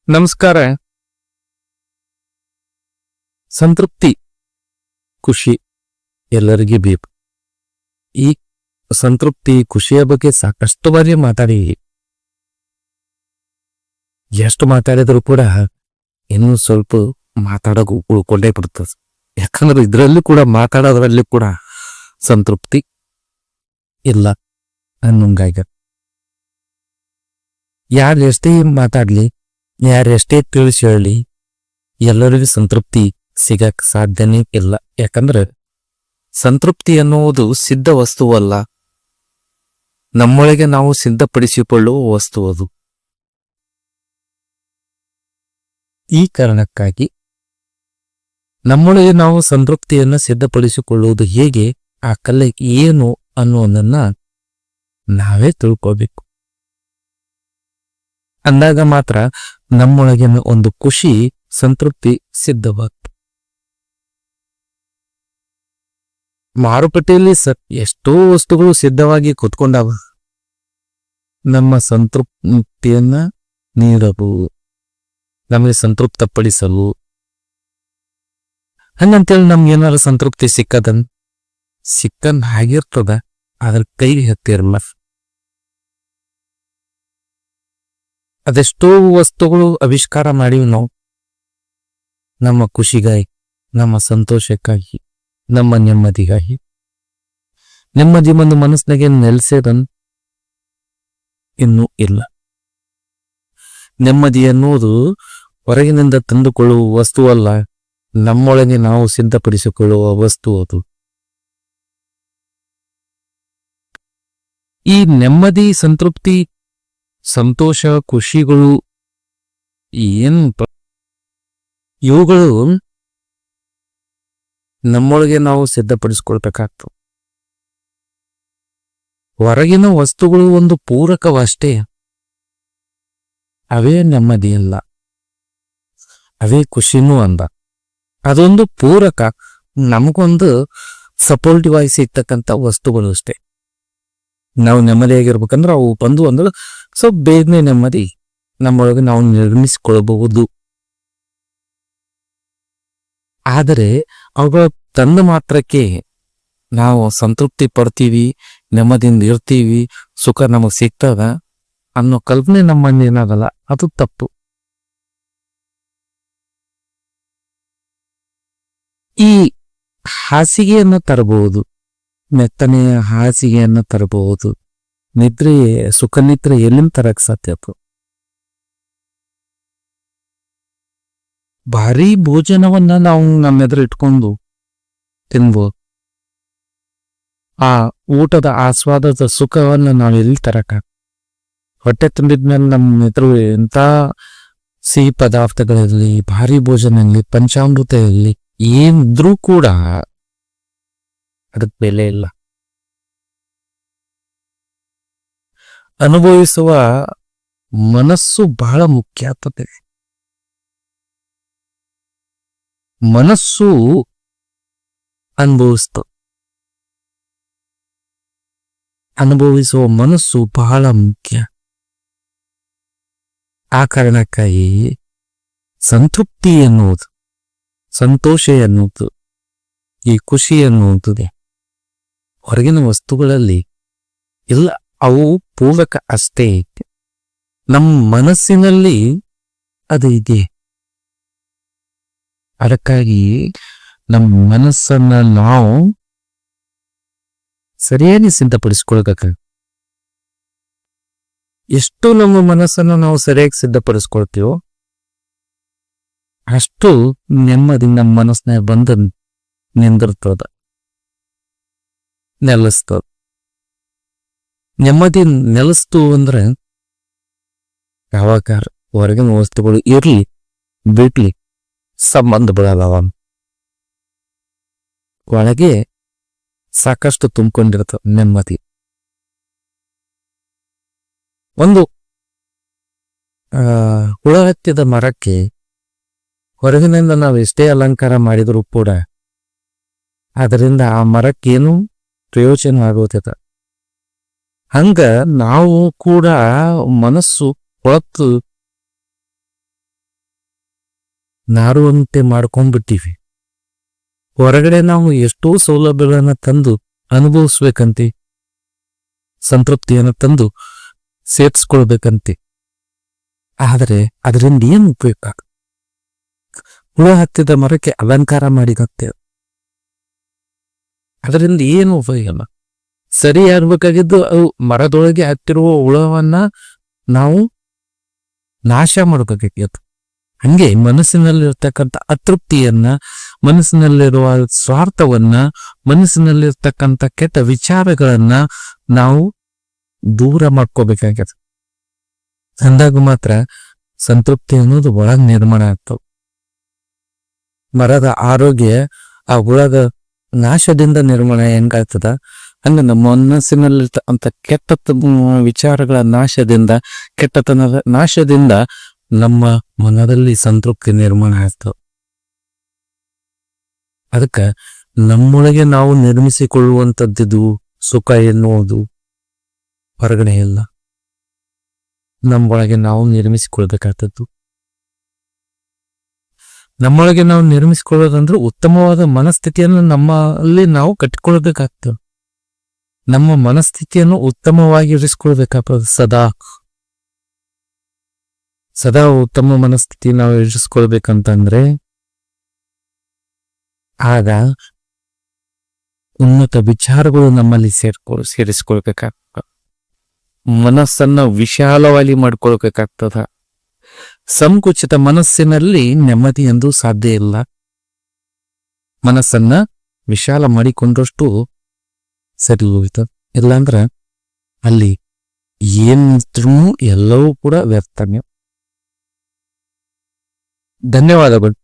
ನಮಸ್ಕಾರ. ಸಂತೃಪ್ತಿ, ಖುಷಿ ಎಲ್ಲರಿಗೂ ಬೇಕು. ಈ ಸಂತೃಪ್ತಿ, ಖುಷಿಯ ಬಗ್ಗೆ ಸಾಕಷ್ಟು ಬಾರಿ ಮಾತಾಡಿ, ಎಷ್ಟು ಮಾತಾಡಿದ್ರು ಕೂಡ ಇನ್ನೂ ಸ್ವಲ್ಪ ಮಾತಾಡೋಕೆ ಉಳ್ಕೊಂಡೇ ಬಿಡ್ತದೆ. ಯಾಕಂದ್ರೆ ಇದರಲ್ಲಿ ಕೂಡ ಮಾತಾಡೋದ್ರಲ್ಲಿ ಕೂಡ ಸಂತೃಪ್ತಿ ಇಲ್ಲ ಅನ್ನೋಂಗಾಗ. ಯಾರು ಎಷ್ಟೇ ಮಾತಾಡ್ಲಿ, ಯಾರೆಷ್ಟೇ ತಿಳಿಸಿ ಹೇಳಿ, ಎಲ್ಲರಿಗೂ ಸಂತೃಪ್ತಿ ಸಿಗಕ್ ಸಾಧ್ಯನೇ ಇಲ್ಲ. ಯಾಕಂದ್ರೆ ಸಂತೃಪ್ತಿ ಅನ್ನುವುದು ಸಿದ್ಧ ವಸ್ತುವಲ್ಲ, ನಮ್ಮೊಳಗೆ ನಾವು ಸಿದ್ಧಪಡಿಸಿಕೊಳ್ಳುವ ವಸ್ತು ಅದು. ಈ ಕಾರಣಕ್ಕಾಗಿ ನಮ್ಮೊಳಗೆ ನಾವು ಸಂತೃಪ್ತಿಯನ್ನು ಸಿದ್ಧಪಡಿಸಿಕೊಳ್ಳುವುದು ಹೇಗೆ, ಆ ಕಲೆ ಏನು ಅನ್ನೋದನ್ನ ನಾವೇ ತಿಳ್ಕೋಬೇಕು. ಅಂದಾಗ ಮಾತ್ರ ನಮ್ಮೊಳಗಿನ ಒಂದು ಖುಷಿ, ಸಂತೃಪ್ತಿ ಸಿದ್ಧವಾಗ್ತದೆ. ಮಾರುಕಟ್ಟೆಯಲ್ಲಿ ಎಷ್ಟೋ ವಸ್ತುಗಳು ಸಿದ್ಧವಾಗಿ ಕುತ್ಕೊಂಡಾವ, ನಮ್ಮ ಸಂತೃಪ್ತಿಯನ್ನ ನೀಡಲು, ನಮಗೆ ಸಂತೃಪ್ತಪಡಿಸಲು. ಹಂಗಂತೇಳಿ ನಮ್ಗೇನಾದ್ರು ಸಂತೃಪ್ತಿ ಸಿಕ್ಕಂದ್ ಆಗಿರ್ತದ, ಅದ್ರ ಕೈಗೆ ಹತ್ತಿರಲ್ಲ. ಅದೆಷ್ಟೋ ವಸ್ತುಗಳು ಆವಿಷ್ಕಾರ ಮಾಡಿವಿ ನಾವು, ನಮ್ಮ ಖುಷಿಗಾಗಿ, ನಮ್ಮ ಸಂತೋಷಕ್ಕಾಗಿ, ನಮ್ಮ ನೆಮ್ಮದಿಗಾಗಿ. ನೆಮ್ಮದಿ ಒಂದು ಮನಸ್ಸಿನಾಗೆ ನೆಲೆಸೋದನ್ ಇನ್ನೂ ಇಲ್ಲ. ನೆಮ್ಮದಿ ಎನ್ನುವುದು ಹೊರಗಿನಿಂದ ತಂದುಕೊಳ್ಳುವ ವಸ್ತುವಲ್ಲ, ನಮ್ಮೊಳಗೆ ನಾವು ಸಿದ್ಧಪಡಿಸಿಕೊಳ್ಳುವ ವಸ್ತು ಅದು. ಈ ನೆಮ್ಮದಿ, ಸಂತೃಪ್ತಿ, ಸಂತೋಷ, ಖುಷಿಗಳು ಇವುಗಳು ನಮ್ಮೊಳಗೆ ನಾವು ಸಿದ್ಧಪಡಿಸ್ಕೊಳ್ಬೇಕಾಗ್ತದೆ. ಹೊರಗಿನ ವಸ್ತುಗಳು ಒಂದು ಪೂರಕವಷ್ಟೇ, ಅವೇ ನೆಮ್ಮದಿ ಅಲ್ಲ, ಅವೇ ಖುಷಿನೂ ಅಂದ. ಅದೊಂದು ಪೂರಕ, ನಮಗೊಂದು ಸಪೋರ್ಟಿವ್ ಆಗಿ ಸಿಗ್ತಕ್ಕಂಥ ವಸ್ತುಗಳು ಅಷ್ಟೇ. ನಾವು ನೆಮ್ಮದಿಯಾಗಿರ್ಬೇಕಂದ್ರೆ ಅವು ಬಂದು ಅಂದ್ರೆ ಸ್ವಲ್ಪ ಬೇಗನೆ ನೆಮ್ಮದಿ ನಮ್ಮೊಳಗೆ ನಾವು ನಿರ್ಮಿಸಿಕೊಳ್ಳಬಹುದು. ಆದರೆ ಅವುಗಳ ತಂದ ಮಾತ್ರಕ್ಕೆ ನಾವು ಸಂತೃಪ್ತಿ ಪಡ್ತೀವಿ, ನೆಮ್ಮದಿಯಿಂದ ಇರ್ತೀವಿ, ಸುಖ ನಮಗ್ ಸಿಗ್ತದ ಅನ್ನೋ ಕಲ್ಪನೆ ನಮ್ಮಲ್ಲಿ ಏನಾಗಲ್ಲ, ಅದು ತಪ್ಪು. ಈ ಹಾಸಿಗೆಯನ್ನು ತರಬಹುದು, ಮೆತ್ತನೆಯ ಹಾಸಿಗೆಯನ್ನು ತರಬಹುದು, ನಿದ್ರೆ, ಸುಖ ನಿದ್ರೆ ಎಲ್ಲಿಂದ ತರಕ್ ಸಾಧ್ಯ? ಭಾರಿ ಭೋಜನವನ್ನ ನಾವು ನಮ್ಮ ಎದುರು ಇಟ್ಕೊಂಡು ತಿನ್ಬೋದು. ಆ ಊಟದ ಆಸ್ವಾದದ ಸುಖವನ್ನ ನಾವು ಎಲ್ಲಿ ತರಕ? ಹೊಟ್ಟೆ ತುಂಬಿದ್ಮೇಲೆ ನಮ್ಮ ಎದುರು ಎಂತ ಸಿಹಿ ಪದಾರ್ಥಗಳಲ್ಲಿ, ಭಾರಿ ಭೋಜನ ಇರಲಿ, ಪಂಚಾಮೃತ ಇರಲಿ, ಏನಿದ್ರೂ ಕೂಡ ಅದಕ್ಕೆ ಬೆಲೆ ಇಲ್ಲ. ಅನುಭವಿಸುವ ಮನಸ್ಸು ಬಹಳ ಮುಖ್ಯ ಆಗ್ತದೆ. ಮನಸ್ಸು ಅನುಭವಿಸುವ ಮನಸ್ಸು ಬಹಳ ಮುಖ್ಯ. ಆ ಕಾರಣಕ್ಕಾಗಿ ಸಂತೃಪ್ತಿ ಎನ್ನುವುದು, ಸಂತೋಷ ಎನ್ನುವುದು, ಈ ಖುಷಿ ಎನ್ನುವುದು ಹೊರಗಿನ ವಸ್ತುಗಳಲ್ಲಿ ಇಲ್ಲ, ಅವು ಪೂರಕ ಅಷ್ಟೇ. ನಮ್ಮ ಮನಸ್ಸಿನಲ್ಲಿ ಅದು ಇದೆ. ಅದಕ್ಕಾಗಿ ನಮ್ಮ ಮನಸ್ಸನ್ನ ನಾವು ಸರಿಯಾಗಿ ಸಿದ್ಧಪಡಿಸ್ಕೊಳ್ಬೇಕ. ಎಷ್ಟು ನಮ್ಮ ಮನಸ್ಸನ್ನು ನಾವು ಸರಿಯಾಗಿ ಸಿದ್ಧಪಡಿಸ್ಕೊಳ್ತೀವೋ ಅಷ್ಟು ನೆಮ್ಮದಿ ನಮ್ಮ ಮನಸ್ಸಿನ ಬಂದ ನಿಂದಿರ್ತದ, ನೆಲೆಸ್ತದ. ನೆಮ್ಮದಿ ನೆಲೆಸ್ತು ಅಂದ್ರೆ ಯಾವಾಗ ಹೊರಗಿನ ವಸ್ತುಗಳು ಇರ್ಲಿ ಬಿಡ್ಲಿ ಸಂಬಂಧ ಬಿಡಲ್ಲವ, ಒಳಗೆ ಸಾಕಷ್ಟು ತುಂಬಿಕೊಂಡಿರ್ತದ ನೆಮ್ಮದಿ. ಒಂದು ಹುಳ ಹತ್ತಿದ ಮರಕ್ಕೆ ಹೊರಗಿನಿಂದ ನಾವು ಎಷ್ಟೇ ಅಲಂಕಾರ ಮಾಡಿದರೂ ಕೂಡ ಅದರಿಂದ ಆ ಮರಕ್ಕೇನು ಪ್ರಯೋಜನ ಆಗೋದಿಲ್ಲ. ಹಂಗ ನಾವು ಕೂಡ ಮನಸ್ಸು ಹೊತ್ತು ನಾರುವಂತೆ ಮಾಡ್ಕೊಂಡ್ಬಿಟ್ಟಿವಿ. ಹೊರಗಡೆ ನಾವು ಎಷ್ಟೋ ಸೌಲಭ್ಯಗಳನ್ನ ತಂದು ಅನುಭವಿಸ್ಬೇಕಂತೆ, ಸಂತೃಪ್ತಿಯನ್ನು ತಂದು ಸೇರ್ಸ್ಕೊಳ್ಬೇಕಂತೆ. ಆದರೆ ಅದರಿಂದ ಏನ್ ಉಪಯೋಗ? ಹುಳ ಹತ್ತಿದ ಮರಕ್ಕೆ ಅಲಂಕಾರ ಮಾಡಿದಂತೆ. ಅದರಿಂದ ಏನು ಉಪಯೋಗ? ಸರಿ ಆಗ್ಬೇಕಾಗಿದ್ದು ಅವು ಮರದೊಳಗೆ ಹತ್ತಿರುವ ಹುಳವನ್ನ ನಾವು ನಾಶ ಮಾಡಬೇಕಾಗಿತ್ತು. ಹಂಗೆ ಮನಸ್ಸಿನಲ್ಲಿರ್ತಕ್ಕಂಥ ಅತೃಪ್ತಿಯನ್ನ, ಮನಸ್ಸಿನಲ್ಲಿರುವ ಸ್ವಾರ್ಥವನ್ನ, ಮನಸ್ಸಿನಲ್ಲಿರ್ತಕ್ಕಂಥ ಕೆಟ್ಟ ವಿಚಾರಗಳನ್ನ ನಾವು ದೂರ ಮಾಡ್ಕೋಬೇಕಾಗ್ಯದ. ಅಂದಾಗ ಮಾತ್ರ ಸಂತೃಪ್ತಿ ಅನ್ನೋದು ಒಳಗ್ ನಿರ್ಮಾಣ ಆಗ್ತವೆ. ಮರದ ಆರೋಗ್ಯ ಆ ಹುಳದ ನಾಶದಿಂದ ನಿರ್ಮಾಣ ಹೆಂಗಾಗ್ತದ, ಹಂಗ ನಮ್ಮ ಮನಸ್ಸಿನಲ್ಲಿರ್ತಕ್ಕಂಥ ಕೆಟ್ಟ ವಿಚಾರಗಳ ನಾಶದಿಂದ, ಕೆಟ್ಟತನದ ನಾಶದಿಂದ ನಮ್ಮ ಮನದಲ್ಲಿ ಸಂತೃಪ್ತಿ ನಿರ್ಮಾಣ ಆಗ್ತವೆ. ಅದಕ್ಕ ನಮ್ಮೊಳಗೆ ನಾವು ನಿರ್ಮಿಸಿಕೊಳ್ಳುವಂಥದ್ದು ಸುಖ ಎನ್ನುವುದು ಹೊರಗಡೆ ಇಲ್ಲ, ನಮ್ಮೊಳಗೆ ನಾವು ನಿರ್ಮಿಸಿಕೊಳ್ಬೇಕಾದದ್ದು. ನಮ್ಮೊಳಗೆ ನಾವು ನಿರ್ಮಿಸಿಕೊಳ್ಳೋದಂದ್ರೆ ಉತ್ತಮವಾದ ಮನಸ್ಥಿತಿಯನ್ನು ನಮ್ಮಲ್ಲಿ ನಾವು ಕಟ್ಟಿಕೊಳ್ಬೇಕಾಗ್ತದೆ. ನಮ್ಮ ಮನಸ್ಥಿತಿಯನ್ನು ಉತ್ತಮವಾಗಿ ಇರಿಸ್ಕೊಳ್ಬೇಕಾಗ್ತದೆ. ಸದಾ ಉತ್ತಮ ಮನಸ್ಥಿತಿ ನಾವು ಇರಿಸ್ಕೊಳ್ಬೇಕಂತಂದ್ರೆ ಆಗ ಉನ್ನತ ವಿಚಾರಗಳು ನಮ್ಮಲ್ಲಿ ಸೇರಿಸ್ಕೊಳ್ಬೇಕಾಗ್ತದೆ. ಮನಸ್ಸನ್ನ ವಿಶಾಲವಾಗಿ ಮಾಡ್ಕೊಳ್ಬೇಕಾಗ್ತದ. ಸಂಕುಚಿತ ಮನಸ್ಸಿನಲ್ಲಿ ನೆಮ್ಮದಿ ಎಂದು ಸಾಧ್ಯ ಇಲ್ಲ. ಮನಸ್ಸನ್ನ ವಿಶಾಲ ಮಾಡಿಕೊಂಡಷ್ಟು ಸರಿ ಹೋಗ್ತದ. ಇಲ್ಲಾಂದ್ರ ಅಲ್ಲಿ ಏನಿದ್ರೂ ಎಲ್ಲವೂ ಕೂಡ ವ್ಯರ್ಥನೆ. ಧನ್ಯವಾದಗಳು.